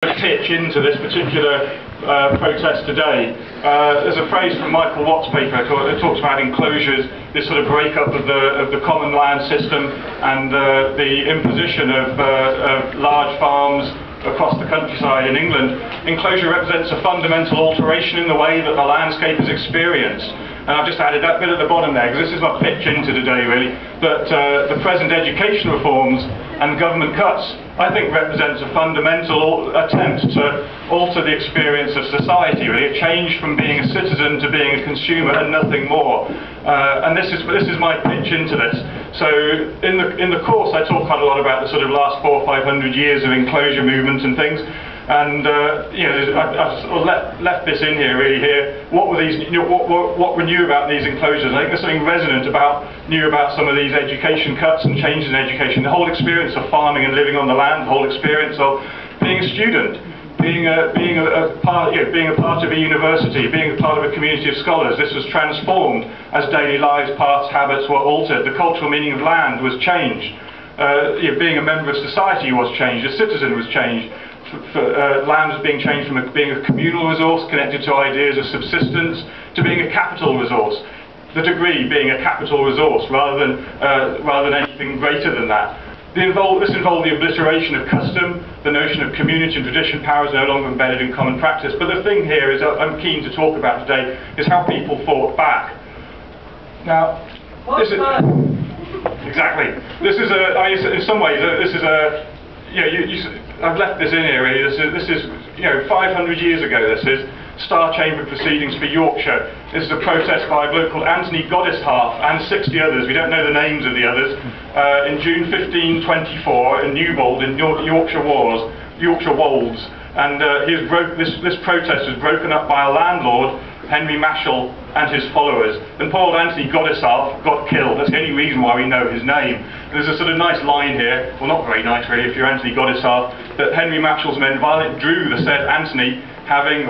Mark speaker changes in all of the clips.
Speaker 1: pitch into this particular protest today. There's a phrase from Michael Watt's paper. It talks about enclosures, this sort of breakup of the common land system and the imposition of large farms across the countryside in England. Enclosure represents a fundamental alteration in the way that the landscape is experienced. And I've just added that bit at the bottom there, because this is my pitch into today, really, that the present education reforms and government cuts, I think, represents a fundamental attempt to alter the experience of society, really. A change from being a citizen to being a consumer and nothing more. And this is my pitch into this. So in the course I talk quite a lot about the sort of last 400 or 500 years of enclosure movements and things. And you know, I've sort of left this in here, really. Here, what were these? You know, what were new about these enclosures? I think there's something resonant new about some of these education cuts and changes in education. The whole experience of farming and living on the land, the whole experience of being a student, being a part of a university, being a part of a community of scholars. This was transformed as daily lives, paths, habits were altered. The cultural meaning of land was changed. You know, being a member of society was changed. A citizen was changed. Land was being changed from being a communal resource connected to ideas of subsistence to being a capital resource. The degree being a capital resource rather than anything greater than that. This involved the obliteration of custom. The notion of community and tradition power is no longer embedded in common practice. But the thing here is I'm keen to talk about today is how people fought back. Now, this is exactly. This is in some ways this is a. You know, I've left this in here, really. This is, you know, 500 years ago. This is Star Chamber proceedings for Yorkshire. This is a protest by a bloke called Anthony Goddeshalf and 60 others. We don't know the names of the others. In June 1524, in Newbold, in Yorkshire Wolds, and this protest was broken up by a landlord, Henry Mashall, and his followers. And poor Anthony Goddeshalf got killed. That's the only reason why we know his name. And there's a sort of nice line here, well, not very nice really if you're Anthony Goddeshalf, that Henry Mashall's men violently drew the said Anthony, having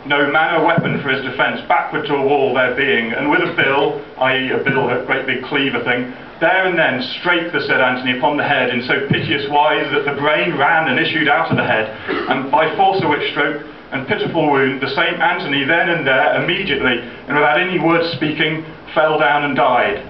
Speaker 1: no man or weapon for his defence, backward to a wall there being, and with a bill, i.e. a bill, a great big cleaver thing, there and then strake the said Anthony upon the head in so piteous wise that the brain ran and issued out of the head, and by force of which stroke and pitiful wound, the same Anthony then and there, immediately, and without any word speaking, fell down and died.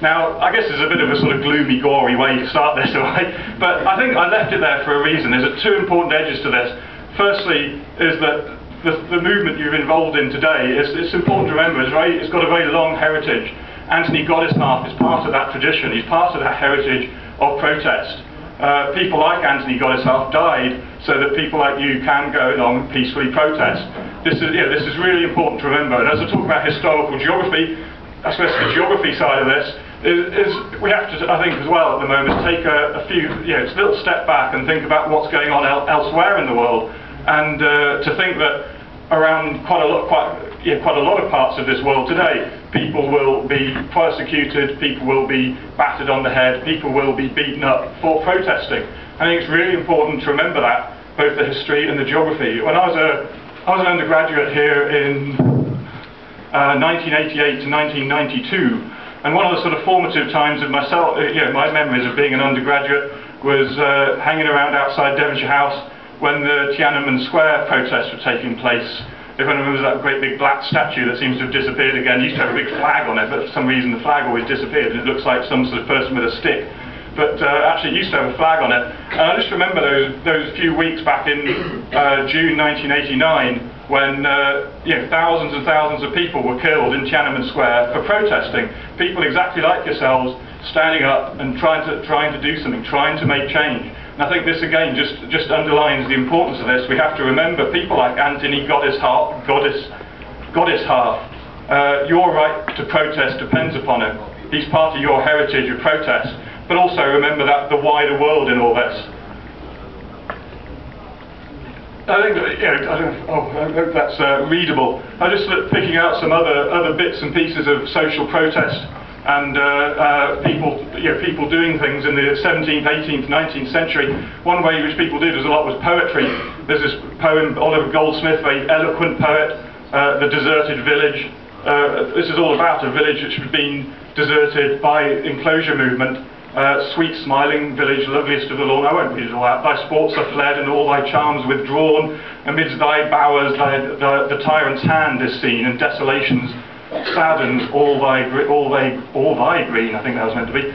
Speaker 1: Now, I guess there's a bit of a sort of gloomy, gory way to start this, right? But I think I left it there for a reason. There's two important edges to this. Firstly, is that the movement you're involved in today, it's important to remember, it's got a very long heritage. Anthony Goddeshalf is part of that tradition. He's part of that heritage of protest. People like Anthony Goddeshalf died so that people like you can go along and peacefully protest. This is really important to remember. And as I talk about historical geography, I suppose the geography side of this is we have to, I think, as well at the moment, take a little step back and think about what's going on elsewhere in the world, and to think that around quite a lot of parts of this world today, people will be persecuted, people will be battered on the head, people will be beaten up for protesting. I think it's really important to remember that, both the history and the geography. When I was an undergraduate here in 1988 to 1992, and one of the sort of formative times of myself, my memories of being an undergraduate was hanging around outside Devonshire House when the Tiananmen Square protests were taking place. If anyone remembers that great big black statue that seems to have disappeared again, it used to have a big flag on it, but for some reason the flag always disappeared, and it looks like some sort of person with a stick. But actually it used to have a flag on it. And I just remember those few weeks back in June 1989 when thousands and thousands of people were killed in Tiananmen Square for protesting. People exactly like yourselves standing up and trying to do something, trying to make change. And I think this again just underlines the importance of this. We have to remember people like Anthony Goddeshalf. Your right to protest depends upon it. He's part of your heritage of protest. But also remember that the wider world in all this. I think I hope that's readable. I'm just picking out some other bits and pieces of social protest and people doing things in the 17th, 18th, 19th century. One way which people did a lot was poetry. There's this poem, Oliver Goldsmith, very eloquent poet, The Deserted Village. This is all about a village which had been deserted by enclosure movement. Sweet smiling village, loveliest of the lawn, I won't read it all out. Thy sports are fled, and all thy charms withdrawn. Amidst thy bowers the tyrant's hand is seen, and desolations saddens all thy green, I think that was meant to be.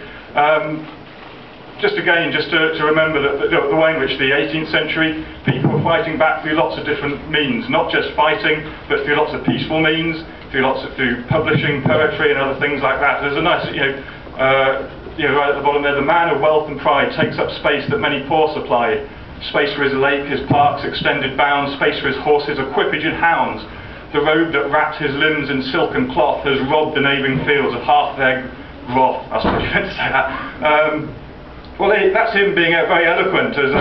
Speaker 1: Just to remember that the way in which the 18th century people were fighting back through lots of different means, not just fighting, but through lots of peaceful means, through publishing poetry and other things like that. There's a nice, right at the bottom there, the man of wealth and pride takes up space that many poor supply. Space for his lake, his parks, extended bounds, space for his horses, equipage and hounds. The robe that wrapped his limbs in silken cloth has robbed the neighbouring fields of half their groff. That's what you meant to say that. Well, that's him being very eloquent as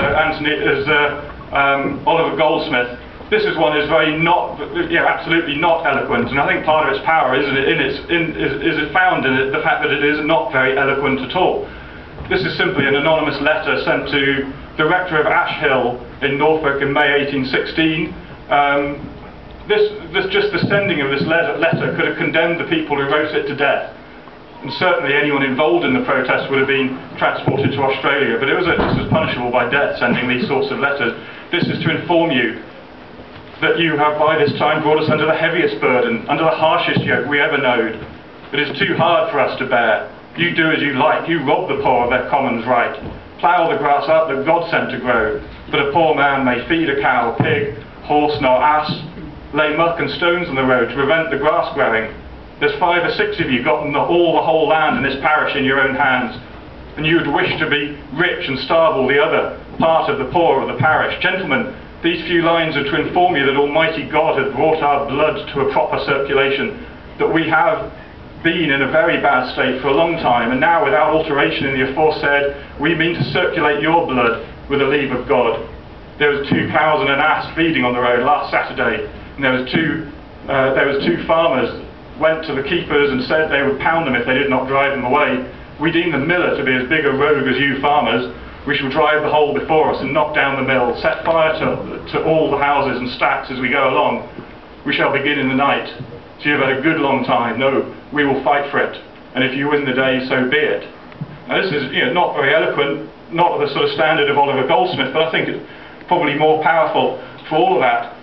Speaker 1: Oliver Goldsmith. This is one is very not, absolutely not eloquent, and I think part of its power is found in the fact that it is not very eloquent at all. This is simply an anonymous letter sent to the rector of Ash Hill in Norfolk in May 1816. Just the sending of this letter could have condemned the people who wrote it to death. And certainly anyone involved in the protest would have been transported to Australia, but this was punishable by death, sending these sorts of letters. This is to inform you that you have by this time brought us under the heaviest burden, under the harshest yoke we ever knowed. It is too hard for us to bear. You do as you like, you rob the poor of their commons right. Plough the grass up that God sent to grow, but a poor man may feed a cow, pig, horse nor ass, lay muck and stones on the road to prevent the grass growing. There's 5 or 6 of you got the whole land in this parish in your own hands, and you would wish to be rich and starve all the other part of the poor of the parish. Gentlemen, these few lines are to inform you that Almighty God has brought our blood to a proper circulation, that we have been in a very bad state for a long time, and now without alteration in the aforesaid, we mean to circulate your blood with the leave of God. There was 2 cows and an ass feeding on the road last Saturday, and there was two farmers went to the keepers and said they would pound them if they did not drive them away. We deem the miller to be as big a rogue as you farmers. We shall drive the whole before us and knock down the mill, set fire to all the houses and stacks as we go along. We shall begin in the night. So you've had a good long time. No, we will fight for it. And if you win the day, so be it. Now this is not very eloquent, not the sort of standard of Oliver Goldsmith, but I think it's probably more powerful for all of that.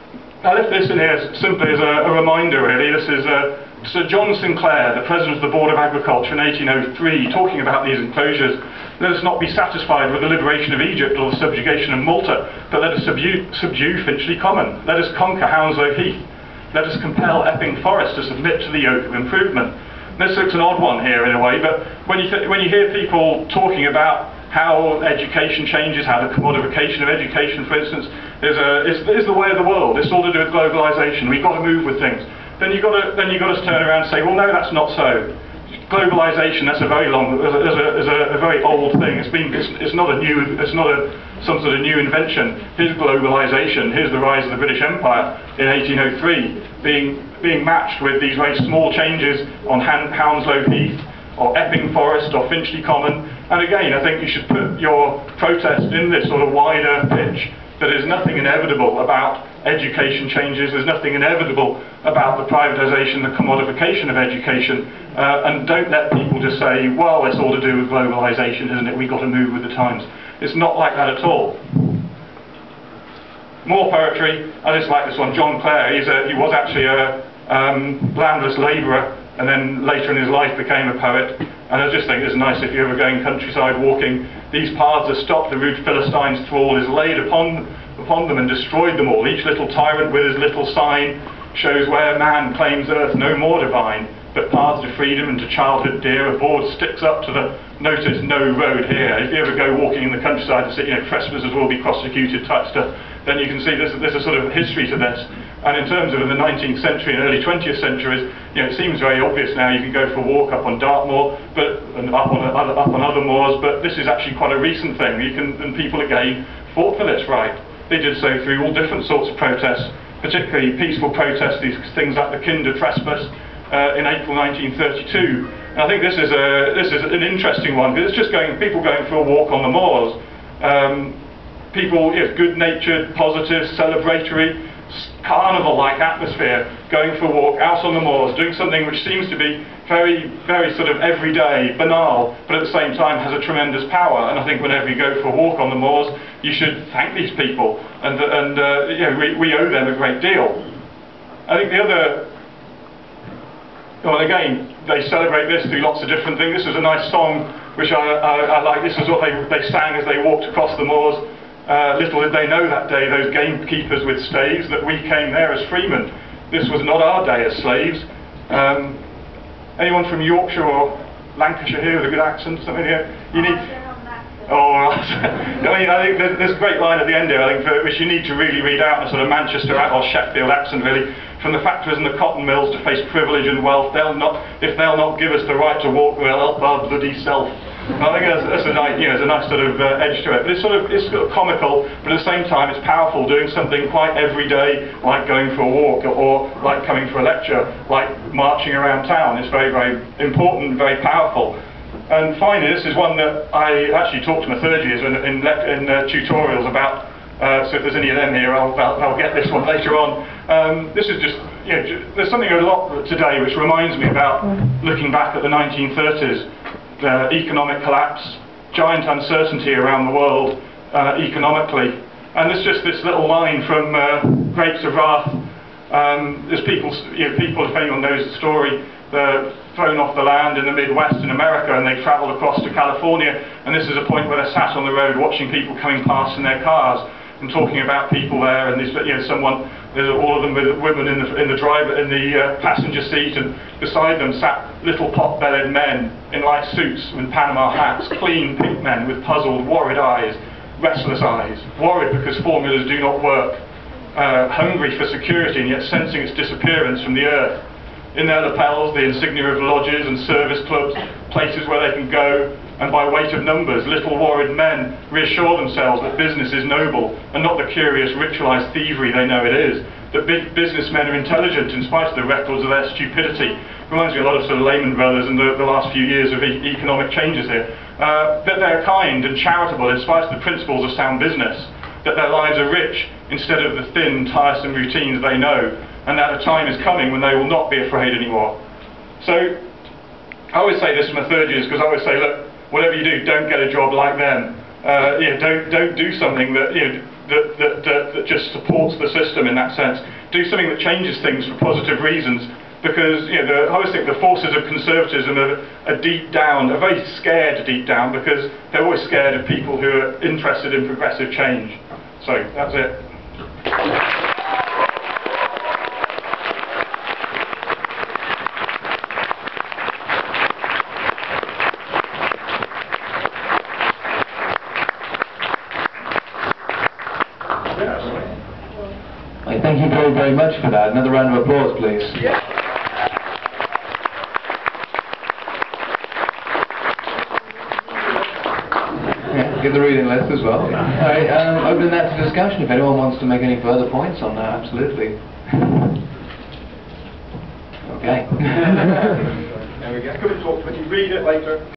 Speaker 1: I left this in here simply as a reminder, really. This is Sir John Sinclair, the President of the Board of Agriculture in 1803, talking about these enclosures. Let us not be satisfied with the liberation of Egypt or the subjugation of Malta, but let us subdue Finchley Common. Let us conquer Hounslow Heath. Let us compel Epping Forest to submit to the yoke of improvement. This looks an odd one here in a way, but when you hear people talking about how education changes, how the commodification of education, for instance, is the way of the world. It's all to do with globalisation. We've got to move with things. Then you've got to turn around and say, well, no, that's not so. Globalisation, that's a very old thing. It's not some sort of new invention. Here's globalisation. Here's the rise of the British Empire in 1803, being matched with these very small changes on Hounslow Heath, or Epping Forest, or Finchley Common. And again, I think you should put your protest in this sort of wider pitch. That there's nothing inevitable about education changes, there's nothing inevitable about the privatisation, the commodification of education, and don't let people just say, well, it's all to do with globalisation, isn't it? We've got to move with the times. It's not like that at all. More poetry. I just like this one. John Clare, he was actually a landless labourer, and then later in his life became a poet. And I just think it's nice if you're ever going countryside walking, these paths are stopped, the rude Philistine's thrall is laid upon them and destroyed them all. Each little tyrant with his little sign shows where man claims earth no more divine, but paths to freedom and to childhood dear, a board sticks up to the notice no road here. If you ever go walking in the countryside and see, trespassers will be prosecuted type stuff, then you can see there's a sort of history to this. And in terms of the 19th century and early 20th centuries, it seems very obvious now. You can go for a walk up on Dartmoor, and up on other moors, but this is actually quite a recent thing. And people again fought for this right. They did so through all different sorts of protests, particularly peaceful protests, these things like the Kinder Trespass in April 1932. And I think this is an interesting one, because it's just people going for a walk on the moors. People, good-natured, positive, celebratory, carnival-like atmosphere, going for a walk out on the moors, doing something which seems to be very, very sort of everyday, banal, but at the same time has a tremendous power. And I think whenever you go for a walk on the moors, you should thank these people, and you know, we owe them a great deal. I think the other, well, again, they celebrate this through lots of different things. This was a nice song which I like. This was what they sang as they walked across the moors. Little did they know that day, those gamekeepers with staves, that we came there as freemen. This was not our day as slaves. Anyone from Yorkshire or Lancashire here with a good accent? Something here? You need. Oh, I mean, I think there's a great line at the end here, I think, which you need to really read out in a sort of Manchester or Sheffield accent, really. From the factories and the cotton mills to face privilege and wealth, if they'll not give us the right to walk, we'll help our bloody self. And I think that's a nice, you know, there's a nice sort of edge to it. But it's sort of comical, but at the same time it's powerful, doing something quite everyday, like going for a walk, or like coming for a lecture, like marching around town. It's very, very important, very powerful. And finally, this is one that I actually talk to my third years in tutorials about, so if there's any of them here, I'll get this one later on. This is just, you know, there's something a lot today which reminds me about looking back at the 1930s, economic collapse, giant uncertainty around the world economically. And there's just this little line from Grapes of Wrath. There's people, if anyone knows the story, they're thrown off the land in the Midwest in America, and they travel across to California, and this is a point where they're sat on the road watching people coming past in their cars and talking about people there, and there's, you know, there's all of them with women in the passenger seat, and beside them sat little pot-bellied men in light suits with Panama hats, clean pink men with puzzled, worried eyes, restless eyes, worried because formulas do not work, hungry for security and yet sensing its disappearance from the earth. In their lapels, the insignia of lodges and service clubs, places where they can go, and by weight of numbers, little worried men reassure themselves that business is noble, and not the curious ritualized thievery they know it is. That big businessmen are intelligent in spite of the records of their stupidity. Reminds me a lot of sort of Lehman Brothers and the last few years of economic changes here. That they're kind and charitable in spite of the principles of sound business. That their lives are rich instead of the thin, tiresome routines they know. And that a time is coming when they will not be afraid anymore. So, I always say this to my third years, because I always say, look, whatever you do, don't get a job like them. You know, don't do something that, you know, that just supports the system in that sense. Do something that changes things for positive reasons, because, you know, I always think the forces of conservatism are deep down, are very scared deep down, because they're always scared of people who are interested in progressive change. So, that's it.
Speaker 2: Thank you very, very much for that. Another round of applause, please. Yeah. Give the reading list as well. Alright, opening that to discussion if anyone wants to make any further points on that, absolutely. Okay.
Speaker 1: There we go. Come and talk to me. Read it later.